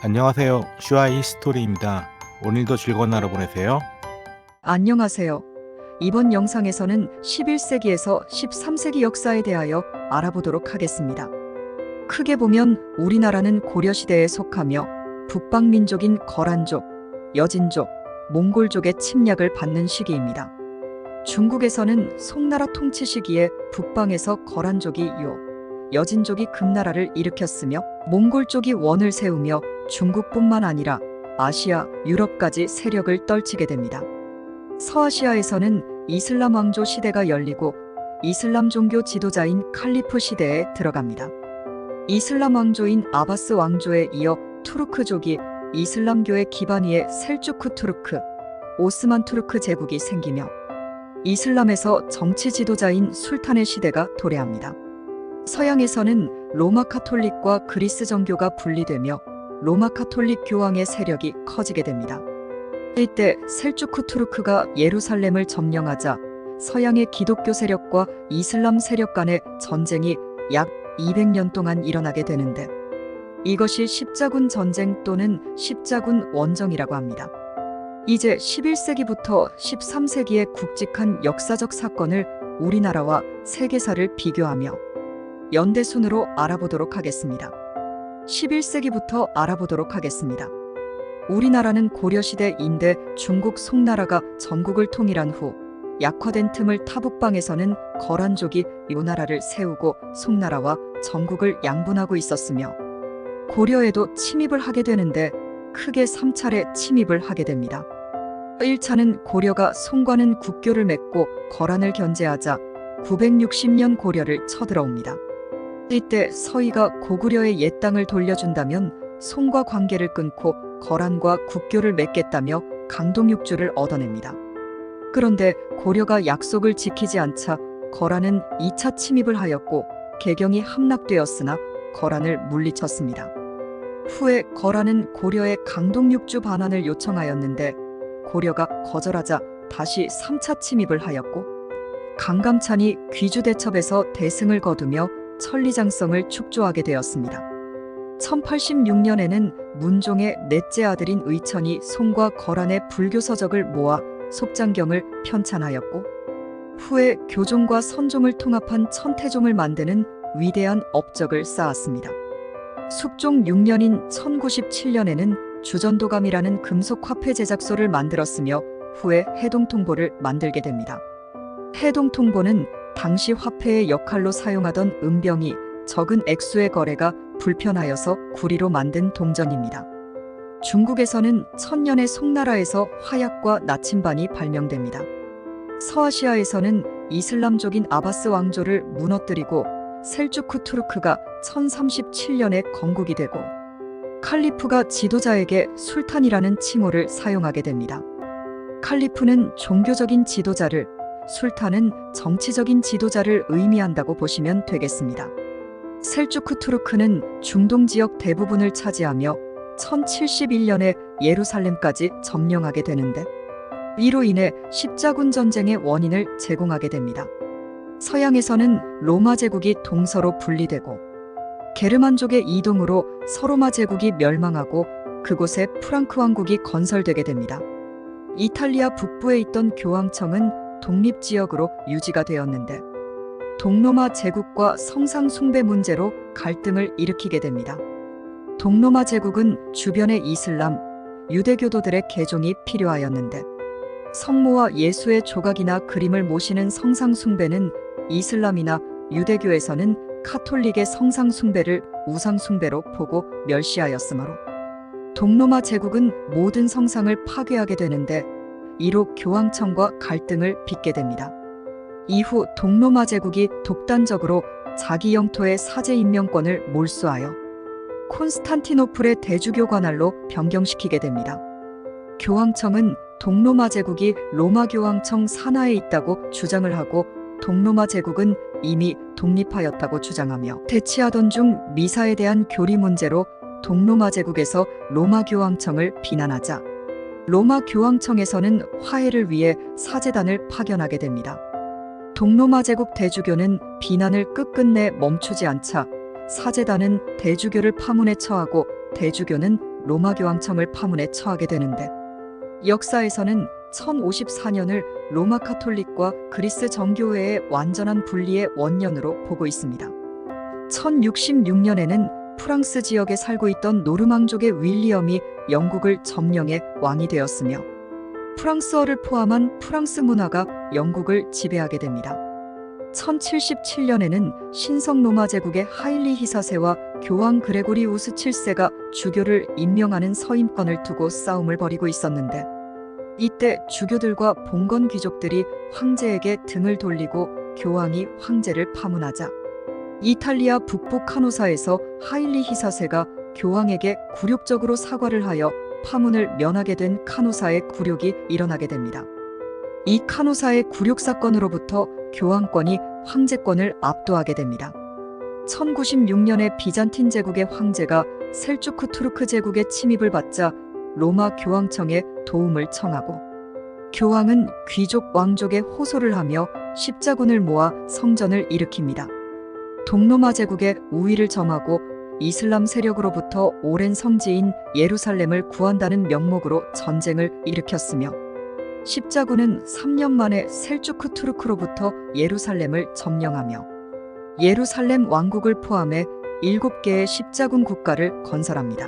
안녕하세요. 슈아이 히스토리입니다. 오늘도 즐거운 하루 보내세요. 안녕하세요. 이번 영상에서는 11세기에서 13세기 역사에 대하여 알아보도록 하겠습니다. 크게 보면 우리나라는 고려시대에 속하며 북방민족인 거란족, 여진족, 몽골족의 침략을 받는 시기입니다. 중국에서는 송나라 통치 시기에 북방에서 거란족이 여진족이 금나라를 일으켰으며 몽골족이 원을 세우며 중국뿐만 아니라 아시아, 유럽까지 세력을 떨치게 됩니다. 서아시아에서는 이슬람 왕조 시대가 열리고 이슬람 종교 지도자인 칼리프 시대에 들어갑니다. 이슬람 왕조인 아바스 왕조에 이어 투르크족이 이슬람교의 기반위에 셀주크 투르크, 오스만 투르크 제국이 생기며 이슬람에서 정치 지도자인 술탄의 시대가 도래합니다. 서양에서는 로마 카톨릭과 그리스 정교가 분리되며 로마 카톨릭 교황의 세력이 커지게 됩니다. 이때 셀주크 투르크가 예루살렘을 점령하자 서양의 기독교 세력과 이슬람 세력 간의 전쟁이 약 200년 동안 일어나게 되는데 이것이 십자군 전쟁 또는 십자군 원정이라고 합니다. 이제 11세기부터 13세기의 굵직한 역사적 사건을 우리나라와 세계사를 비교하며 연대순으로 알아보도록 하겠습니다. 11세기부터 알아보도록 하겠습니다. 우리나라는 고려시대 인데 중국 송나라가 전국을 통일한 후 약화된 틈을 타북방에서는 거란족이 이 나라를 세우고 송나라와 전국을 양분하고 있었으며 고려에도 침입을 하게 되는데 크게 3차례 침입을 하게 됩니다. 1차는 고려가 송과는 국교를 맺고 거란을 견제하자 960년 고려를 쳐들어옵니다. 이때 서희가 고구려의 옛 땅을 돌려준다면 송과 관계를 끊고 거란과 국교를 맺겠다며 강동육주를 얻어냅니다. 그런데 고려가 약속을 지키지 않자 거란은 2차 침입을 하였고 개경이 함락되었으나 거란을 물리쳤습니다. 후에 거란은 고려의 강동육주 반환을 요청하였는데 고려가 거절하자 다시 3차 침입을 하였고 강감찬이 귀주대첩에서 대승을 거두며 천리장성을 축조하게 되었습니다. 1086년에는 문종의 넷째 아들인 의천이 송과 거란의 불교 서적을 모아 속장경을 편찬하였고 후에 교종과 선종을 통합한 천태종을 만드는 위대한 업적을 쌓았습니다. 숙종 6년인 1097년에는 주전도감이라는 금속 화폐 제작소를 만들었으며 후에 해동통보를 만들게 됩니다. 해동통보는 당시 화폐의 역할로 사용하던 은병이 적은 액수의 거래가 불편하여서 구리로 만든 동전입니다. 중국에서는 천년의 송나라에서 화약과 나침반이 발명됩니다. 서아시아에서는 이슬람족인 아바스 왕조를 무너뜨리고 셀주크 투르크가 1037년에 건국이 되고 칼리프가 지도자에게 술탄이라는 칭호를 사용하게 됩니다. 칼리프는 종교적인 지도자를, 술탄은 정치적인 지도자를 의미한다고 보시면 되겠습니다. 셀주크 투르크는 중동 지역 대부분을 차지하며 1071년에 예루살렘까지 점령하게 되는데 이로 인해 십자군 전쟁의 원인을 제공하게 됩니다. 서양에서는 로마 제국이 동서로 분리되고 게르만족의 이동으로 서로마 제국이 멸망하고 그곳에 프랑크 왕국이 건설되게 됩니다. 이탈리아 북부에 있던 교황청은 독립지역으로 유지가 되었는데 동로마 제국과 성상 숭배 문제로 갈등을 일으키게 됩니다. 동로마 제국은 주변의 이슬람, 유대교도들의 개종이 필요하였는데 성모와 예수의 조각이나 그림을 모시는 성상 숭배는 이슬람이나 유대교에서는 카톨릭의 성상 숭배를 우상 숭배로 보고 멸시하였으므로 동로마 제국은 모든 성상을 파괴하게 되는데 이로 교황청과 갈등을 빚게 됩니다. 이후 동로마 제국이 독단적으로 자기 영토의 사제 임명권을 몰수하여 콘스탄티노플의 대주교 관할로 변경시키게 됩니다. 교황청은 동로마 제국이 로마 교황청 산하에 있다고 주장을 하고 동로마 제국은 이미 독립하였다고 주장하며 대치하던 중 미사에 대한 교리 문제로 동로마 제국에서 로마 교황청을 비난하자 로마 교황청에서는 화해를 위해 사제단을 파견하게 됩니다. 동로마 제국 대주교는 비난을 끝끝내 멈추지 않자 사제단은 대주교를 파문에 처하고 대주교는 로마 교황청을 파문에 처하게 되는데, 역사에서는 1054년을 로마 카톨릭과 그리스 정교회의 완전한 분리의 원년으로 보고 있습니다. 1066년에는 프랑스 지역에 살고 있던 노르망족의 윌리엄이 영국을 점령해 왕이 되었으며, 프랑스어를 포함한 프랑스 문화가 영국을 지배하게 됩니다. 1077년에는 신성 로마 제국의 하일리 히사세와 교황 그레고리우스 7세가 주교를 임명하는 서임권을 두고 싸움을 벌이고 있었는데, 이때 주교들과 봉건 귀족들이 황제에게 등을 돌리고 교황이 황제를 파문하자, 이탈리아 북부 카노사에서 하일리 히사세가 교황에게 굴욕적으로 사과를 하여 파문을 면하게 된 카노사의 굴욕이 일어나게 됩니다. 이 카노사의 굴욕 사건으로부터 교황권이 황제권을 압도하게 됩니다. 1096년에 비잔틴 제국의 황제가 셀주크 투르크 제국의 침입을 받자 로마 교황청에 도움을 청하고, 교황은 귀족 왕족에 호소를 하며 십자군을 모아 성전을 일으킵니다. 동로마 제국의 우위를 점하고 이슬람 세력으로부터 오랜 성지인 예루살렘을 구한다는 명목으로 전쟁을 일으켰으며, 십자군은 3년 만에 셀주크 투르크로부터 예루살렘을 점령하며 예루살렘 왕국을 포함해 7개의 십자군 국가를 건설합니다.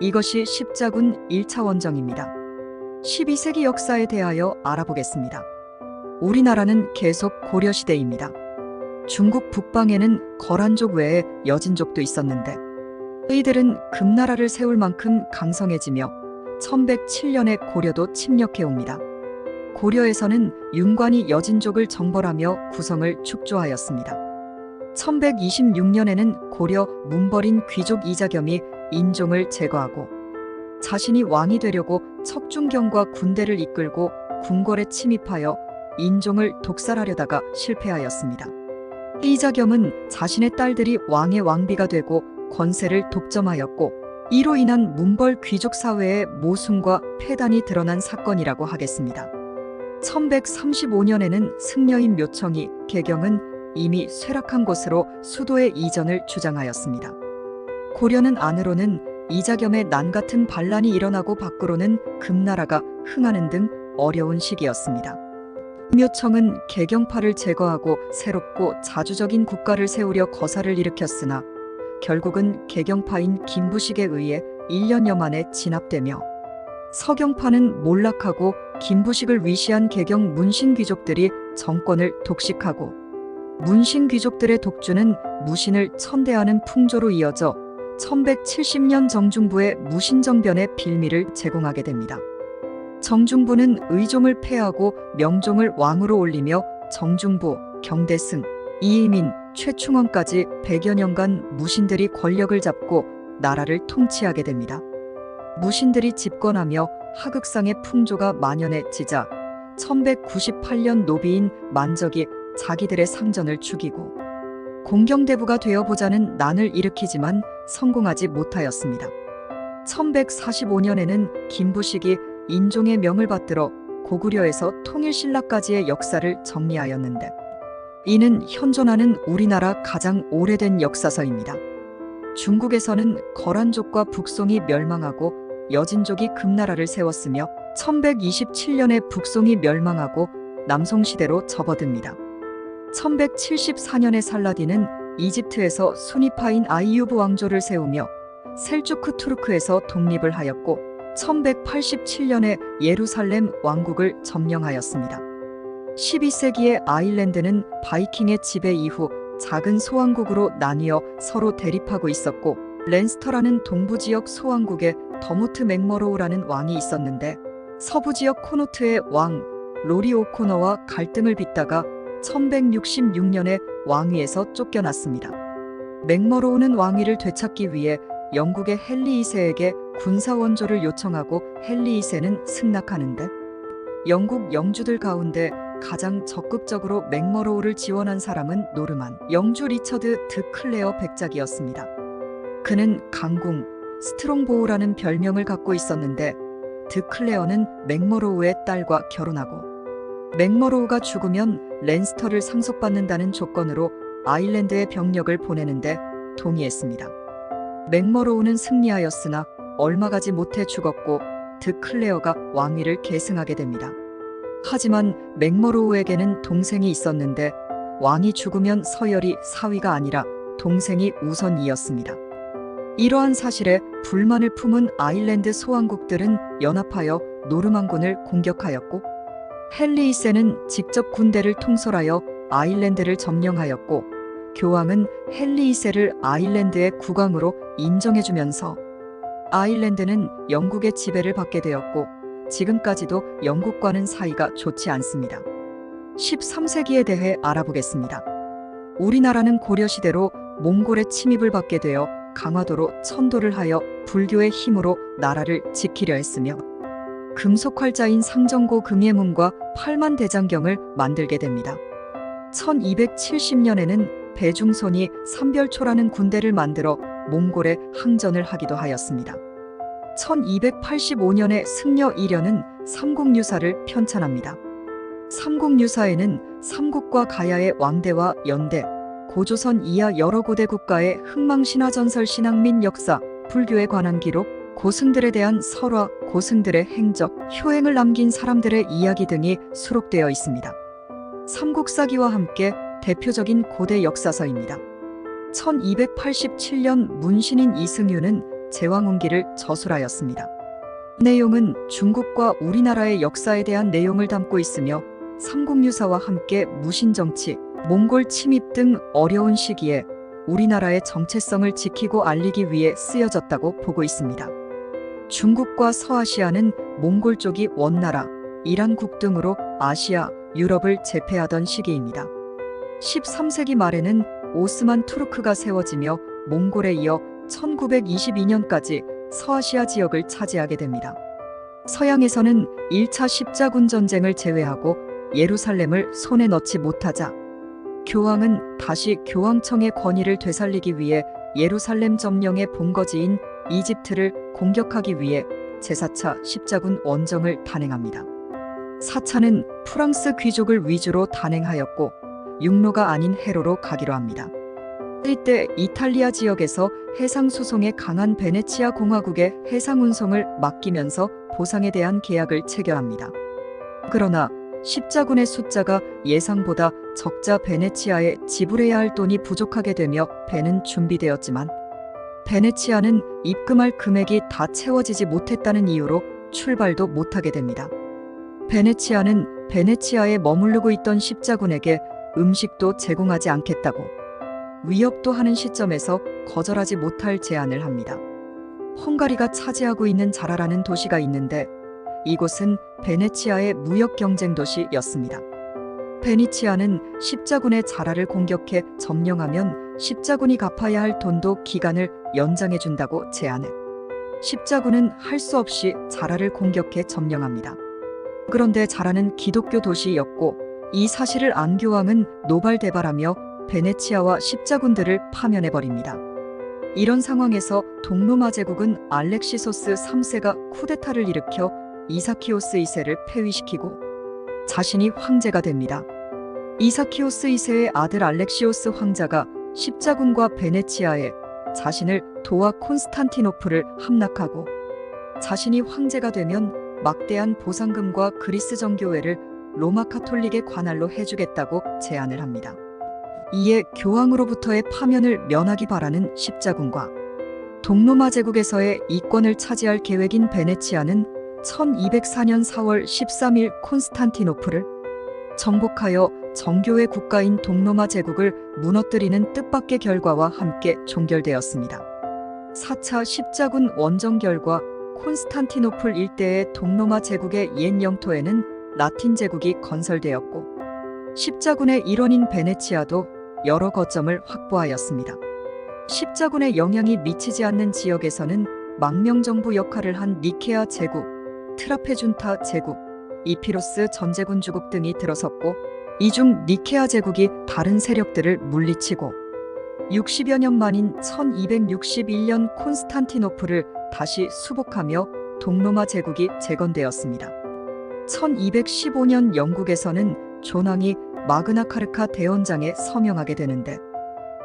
이것이 십자군 1차 원정입니다. 12세기 역사에 대하여 알아보겠습니다. 우리나라는 계속 고려시대입니다. 중국 북방에는 거란족 외에 여진족도 있었는데, 이들은 금나라를 세울 만큼 강성해지며 1107년에 고려도 침략해옵니다. 고려에서는 윤관이 여진족을 정벌하며 구성을 축조하였습니다. 1126년에는 고려 문벌인 귀족 이자겸이 인종을 제거하고 자신이 왕이 되려고 척준경과 군대를 이끌고 궁궐에 침입하여 인종을 독살하려다가 실패하였습니다. 이자겸은 자신의 딸들이 왕의 왕비가 되고 권세를 독점하였고, 이로 인한 문벌 귀족 사회의 모순과 폐단이 드러난 사건이라고 하겠습니다. 1135년에는 승려인 묘청이 개경은 이미 쇠락한 곳으로 수도의 이전을 주장하였습니다. 고려는 안으로는 이자겸의 난같은 반란이 일어나고 밖으로는 금나라가 흥하는 등 어려운 시기였습니다. 묘청은 개경파를 제거하고 새롭고 자주적인 국가를 세우려 거사를 일으켰으나 결국은 개경파인 김부식에 의해 1년여 만에 진압되며, 서경파는 몰락하고 김부식을 위시한 개경 문신 귀족들이 정권을 독식하고, 문신 귀족들의 독주는 무신을 천대하는 풍조로 이어져 1170년 정중부의 무신정변의 빌미를 제공하게 됩니다. 정중부는 의종을 폐하고 명종을 왕으로 올리며 정중부, 경대승, 이의민, 최충원까지 100여 년간 무신들이 권력을 잡고 나라를 통치하게 됩니다. 무신들이 집권하며 하극상의 풍조가 만연해지자 1198년 노비인 만적이 자기들의 상전을 죽이고 공경대부가 되어보자는 난을 일으키지만 성공하지 못하였습니다. 1145년에는 김부식이 인종의 명을 받들어 고구려에서 통일신라까지의 역사를 정리하였는데, 이는 현존하는 우리나라 가장 오래된 역사서입니다. 중국에서는 거란족과 북송이 멸망하고 여진족이 금나라를 세웠으며 1127년에 북송이 멸망하고 남송시대로 접어듭니다. 1174년에 살라딘은 이집트에서 수니파인 아이유브 왕조를 세우며 셀주크 투르크에서 독립을 하였고 1187년에 예루살렘 왕국을 점령하였습니다. 12세기의 아일랜드는 바이킹의 지배 이후 작은 소왕국으로 나뉘어 서로 대립하고 있었고, 렌스터라는 동부지역 소왕국에 더무트 맥머로우라는 왕이 있었는데, 서부지역 코노트의 왕 로리 오코너와 갈등을 빚다가 1166년에 왕위에서 쫓겨났습니다. 맥머로우는 왕위를 되찾기 위해 영국의 헨리 2세에게 군사원조를 요청하고 헨리 2세는 승낙하는데, 영국 영주들 가운데 가장 적극적으로 맥머로우를 지원한 사람은 노르만 영주 리처드 드 클레어 백작이었습니다. 그는 강궁, 스트롱보우라는 별명을 갖고 있었는데, 드 클레어는 맥머로우의 딸과 결혼하고 맥머로우가 죽으면 렌스터를 상속받는다는 조건으로 아일랜드에 병력을 보내는데 동의했습니다. 맥머로우는 승리하였으나 얼마 가지 못해 죽었고 드클레어가 왕위를 계승하게 됩니다. 하지만 맥머로우에게는 동생이 있었는데 왕이 죽으면 서열이 사위가 아니라 동생이 우선이었습니다. 이러한 사실에 불만을 품은 아일랜드 소왕국들은 연합하여 노르망군을 공격하였고 헨리 2세는 직접 군대를 통솔하여 아일랜드를 점령하였고 교황은 헨리 2세를 아일랜드의 국왕으로 인정해주면서 아일랜드는 영국의 지배를 받게 되었고 지금까지도 영국과는 사이가 좋지 않습니다. 13세기에 대해 알아보겠습니다. 우리나라는 고려시대로 몽골의 침입을 받게 되어 강화도로 천도를 하여 불교의 힘으로 나라를 지키려 했으며 금속활자인 상정고 금예문과 팔만대장경을 만들게 됩니다. 1270년에는 배중손이 삼별초라는 군대를 만들어 몽골에 항전을 하기도 하였습니다. 1285년에 승려 이련은 삼국유사를 편찬합니다. 삼국유사에는 삼국과 가야의 왕대와 연대, 고조선 이하 여러 고대 국가의 흥망신화전설 신앙 및 역사, 불교에 관한 기록, 고승들에 대한 설화, 고승들의 행적, 효행을 남긴 사람들의 이야기 등이 수록되어 있습니다. 삼국사기와 함께 대표적인 고대 역사서입니다. 1287년 문신인 이승유는 제왕운기를 저술하였습니다. 내용은 중국과 우리나라의 역사에 대한 내용을 담고 있으며 삼국유사와 함께 무신정치, 몽골 침입 등 어려운 시기에 우리나라의 정체성을 지키고 알리기 위해 쓰여졌다고 보고 있습니다. 중국과 서아시아는 몽골 쪽이 원나라, 이란국 등으로 아시아, 유럽을 제패하던 시기입니다. 13세기 말에는 오스만 투르크가 세워지며 몽골에 이어 1922년까지 서아시아 지역을 차지하게 됩니다. 서양에서는 1차 십자군 전쟁을 제외하고 예루살렘을 손에 넣지 못하자 교황은 다시 교황청의 권위를 되살리기 위해 예루살렘 점령의 본거지인 이집트를 공격하기 위해 제4차 십자군 원정을 단행합니다. 4차는 프랑스 귀족을 위주로 단행하였고 육로가 아닌 해로로 가기로 합니다. 이때 이탈리아 지역에서 해상수송에 강한 베네치아 공화국의 해상운송을 맡기면서 보상에 대한 계약을 체결합니다. 그러나 십자군의 숫자가 예상보다 적자 베네치아에 지불해야 할 돈이 부족하게 되며 배는 준비되었지만 베네치아는 입금할 금액이 다 채워지지 못했다는 이유로 출발도 못하게 됩니다. 베네치아는 베네치아에 머무르고 있던 십자군에게 음식도 제공하지 않겠다고 위협도 하는 시점에서 거절하지 못할 제안을 합니다. 헝가리가 차지하고 있는 자라라는 도시가 있는데 이곳은 베네치아의 무역 경쟁 도시였습니다. 베네치아는 십자군의 자라를 공격해 점령하면 십자군이 갚아야 할 돈도 기간을 연장해준다고 제안해 십자군은 할 수 없이 자라를 공격해 점령합니다. 그런데 자라는 기독교 도시였고 이 사실을 안 교황은 노발대발하며 베네치아와 십자군들을 파면해버립니다. 이런 상황에서 동로마 제국은 알렉시소스 3세가 쿠데타를 일으켜 이사키오스 2세를 폐위시키고 자신이 황제가 됩니다. 이사키오스 2세의 아들 알렉시오스 황자가 십자군과 베네치아에 자신을 도와 콘스탄티노플을 함락하고 자신이 황제가 되면 막대한 보상금과 그리스 정교회를 로마 카톨릭의 관할로 해주겠다고 제안을 합니다. 이에 교황으로부터의 파면을 면하기 바라는 십자군과 동로마 제국에서의 이권을 차지할 계획인 베네치아는 1204년 4월 13일 콘스탄티노플을 정복하여 정교회 국가인 동로마 제국을 무너뜨리는 뜻밖의 결과와 함께 종결되었습니다. 4차 십자군 원정 결과 콘스탄티노플 일대의 동로마 제국의 옛 영토에는 라틴 제국이 건설되었고 십자군의 일원인 베네치아도 여러 거점을 확보하였습니다. 십자군의 영향이 미치지 않는 지역에서는 망명정부 역할을 한 니케아 제국, 트라페준타 제국, 이피로스 전제군 주국 등이 들어섰고 이 중 니케아 제국이 다른 세력들을 물리치고 60여 년 만인 1261년 콘스탄티노플을 다시 수복하며 동로마 제국이 재건되었습니다. 1215년 영국에서는 존왕이 마그나카르타 대원장에 서명하게 되는데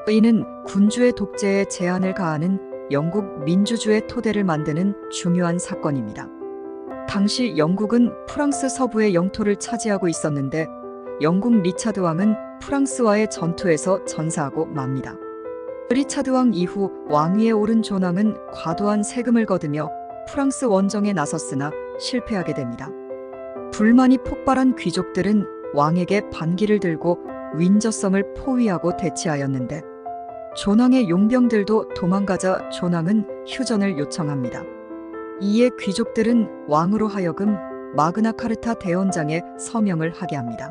이는 군주의 독재에 제한을 가하는 영국 민주주의 토대를 만드는 중요한 사건입니다. 당시 영국은 프랑스 서부의 영토를 차지하고 있었는데 영국 리차드 왕은 프랑스와의 전투에서 전사하고 맙니다. 리차드 왕 이후 왕위에 오른 존 왕은 과도한 세금을 거두며 프랑스 원정에 나섰으나 실패하게 됩니다. 불만이 폭발한 귀족들은 왕에게 반기를 들고 윈저성을 포위하고 대치하였는데 존 왕의 용병들도 도망가자 존 왕은 휴전을 요청합니다. 이에 귀족들은 왕으로 하여금 마그나 카르타 대원장에 서명을 하게 합니다.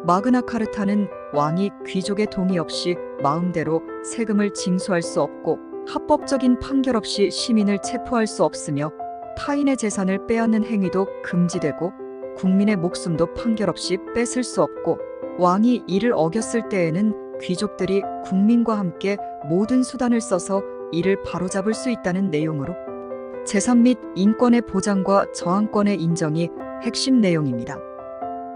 마그나 카르타는 왕이 귀족의 동의 없이 마음대로 세금을 징수할 수 없고 합법적인 판결 없이 시민을 체포할 수 없으며 타인의 재산을 빼앗는 행위도 금지되고 국민의 목숨도 판결 없이 뺏을 수 없고 왕이 이를 어겼을 때에는 귀족들이 국민과 함께 모든 수단을 써서 이를 바로잡을 수 있다는 내용으로 재산 및 인권의 보장과 저항권의 인정이 핵심 내용입니다.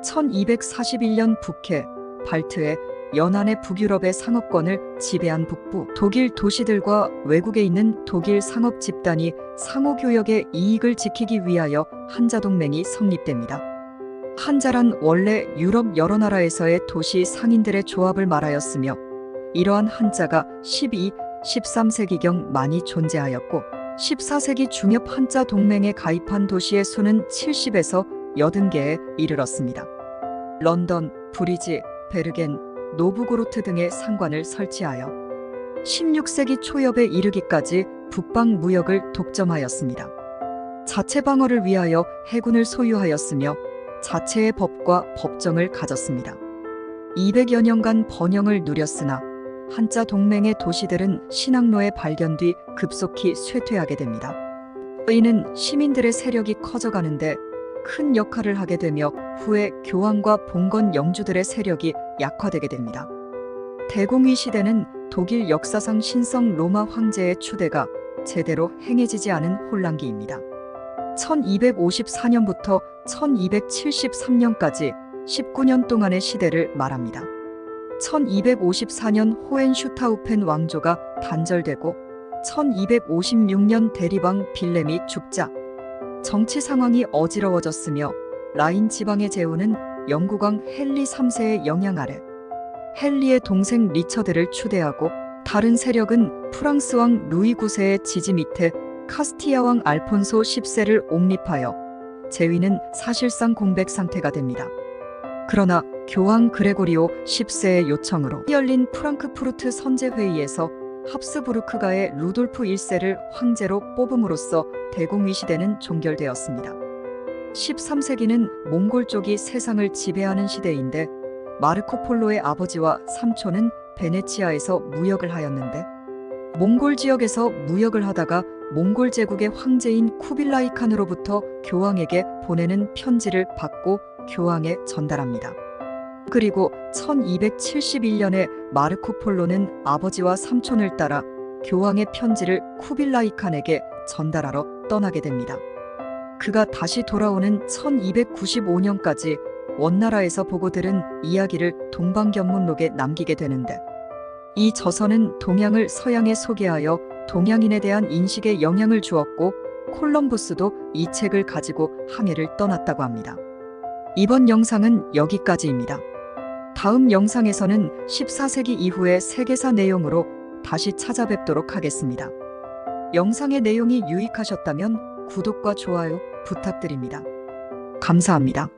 1241년 북해, 발트해, 연안의 북유럽의 상업권을 지배한 북부 독일 도시들과 외국에 있는 독일 상업 집단이 상호교역의 이익을 지키기 위하여 한자동맹이 성립됩니다. 한자란 원래 유럽 여러 나라에서의 도시 상인들의 조합을 말하였으며 이러한 한자가 12, 13세기경 많이 존재하였고 14세기 중엽 한자 동맹에 가입한 도시의 수는 70에서 80개에 이르렀습니다. 런던, 브리지, 베르겐, 노브고로트 등의 상관을 설치하여 16세기 초엽에 이르기까지 북방 무역을 독점하였습니다. 자체 방어를 위하여 해군을 소유하였으며 자체의 법과 법정을 가졌습니다. 200여 년간 번영을 누렸으나 한자 동맹의 도시들은 신항로의 발견 뒤 급속히 쇠퇴하게 됩니다. 이는 시민들의 세력이 커져가는데 큰 역할을 하게 되며 후에 교황과 봉건 영주들의 세력이 약화되게 됩니다. 대공위 시대는 독일 역사상 신성 로마 황제의 추대가 제대로 행해지지 않은 혼란기입니다. 1254년부터 1273년까지 19년 동안의 시대를 말합니다. 1254년 호헨슈타우펜 왕조가 단절되고 1256년 대리왕 빌렘이 죽자 정치 상황이 어지러워졌으며 라인 지방의 제후는 영국왕 헨리 3세의 영향 아래 헨리의 동생 리처드를 추대하고 다른 세력은 프랑스 왕 루이 9세의 지지 밑에 카스티아 왕 알폰소 10세를 옹립하여 제위는 사실상 공백 상태가 됩니다. 그러나 교황 그레고리오 10세의 요청으로 열린 프랑크푸르트 선제회의에서 합스부르크가의 루돌프 1세를 황제로 뽑음으로써 대공위 시대는 종결되었습니다. 13세기는 몽골 쪽이 세상을 지배하는 시대인데 마르코 폴로의 아버지와 삼촌은 베네치아에서 무역을 하였는데 몽골 지역에서 무역을 하다가 몽골 제국의 황제인 쿠빌라이 칸으로부터 교황에게 보내는 편지를 받고 교황에 전달합니다. 그리고 1271년에 마르코 폴로는 아버지와 삼촌을 따라 교황의 편지를 쿠빌라이 칸에게 전달하러 떠나게 됩니다. 그가 다시 돌아오는 1295년까지 원나라에서 보고 들은 이야기를 동방견문록에 남기게 되는데 이 저서는 동양을 서양에 소개하여 동양인에 대한 인식에 영향을 주었고 콜럼부스도 이 책을 가지고 항해를 떠났다고 합니다. 이번 영상은 여기까지입니다. 다음 영상에서는 14세기 이후의 세계사 내용으로 다시 찾아뵙도록 하겠습니다. 영상의 내용이 유익하셨다면 구독과 좋아요 부탁드립니다. 감사합니다.